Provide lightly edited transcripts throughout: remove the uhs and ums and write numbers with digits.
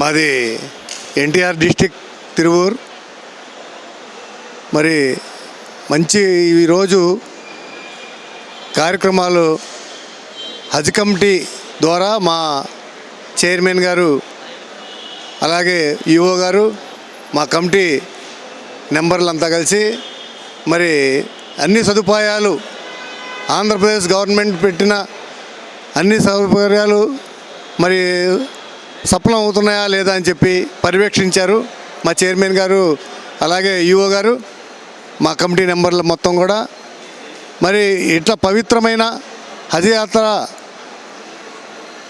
మాది ఎన్టీఆర్ డిస్టిక్ తిరువూరు. మరి మంచి ఈరోజు కార్యక్రమాలు హజ్ కమిటీ ద్వారా మా చైర్మన్ గారు, అలాగే ఈఓ గారు, మా కమిటీ మెంబర్లంతా కలిసి మరి అన్ని సదుపాయాలు ఆంధ్రప్రదేశ్ గవర్నమెంట్ పెట్టిన అన్ని సౌకర్యాలు మరి సఫలం అవుతున్నాయా లేదా అని చెప్పి పర్యవేక్షించారు మా చైర్మన్ గారు, అలాగే ఈఓ గారు, మా కమిటీ మెంబర్లు మొత్తం కూడా. మరి ఇట్లా పవిత్రమైన హజ్ యాత్ర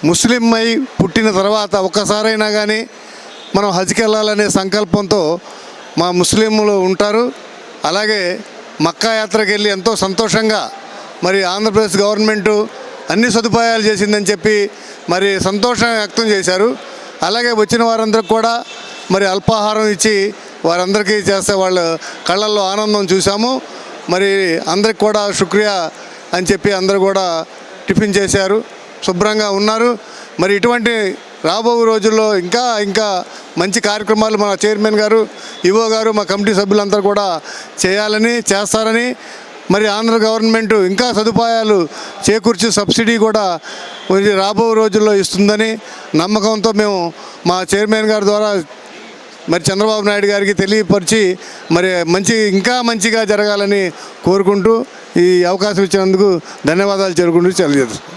ముస్లిం అయి పుట్టిన తర్వాత ఒక్కసారైనా కానీ మనం హజ్కి వెళ్ళాలనే సంకల్పంతో మా ముస్లింలు ఉంటారు. అలాగే మక్కా యాత్రకి వెళ్ళి ఎంతో సంతోషంగా మరి ఆంధ్రప్రదేశ్ గవర్నమెంటు అన్ని సదుపాయాలు చేసిందని చెప్పి మరి సంతోషం వ్యక్తం చేశారు. అలాగే వచ్చిన వారందరికి కూడా మరి అల్పాహారం ఇచ్చి వారందరికీ చేస్తే వాళ్ళ కళ్ళల్లో ఆనందం చూసాము. మరి అందరికి కూడా శుక్రియా అని చెప్పి అందరూ కూడా టిఫిన్ చేశారు, శుభ్రంగా ఉన్నారు. మరి ఇటువంటి రాబో రోజుల్లో ఇంకా మంచి కార్యక్రమాలు మా చైర్మన్ గారు, ఈఓ గారు, మా కమిటీ సభ్యులందరూ కూడా చేస్తారని, మరి ఆంధ్ర గవర్నమెంట్ ఇంకా సదుపాయాలు చేకూర్చి సబ్సిడీ కూడా రాబో రోజుల్లో ఇస్తుందని నమ్మకంతో మేము మా చైర్మన్ గారి ద్వారా మరి చంద్రబాబు నాయుడు గారికి తెలియపరిచి మరి ఇంకా మంచిగా జరగాలని కోరుకుంటూ ఈ అవకాశం ఇచ్చినందుకు ధన్యవాదాలు చెప్పుకుంటూ తెలియజేస్తాను.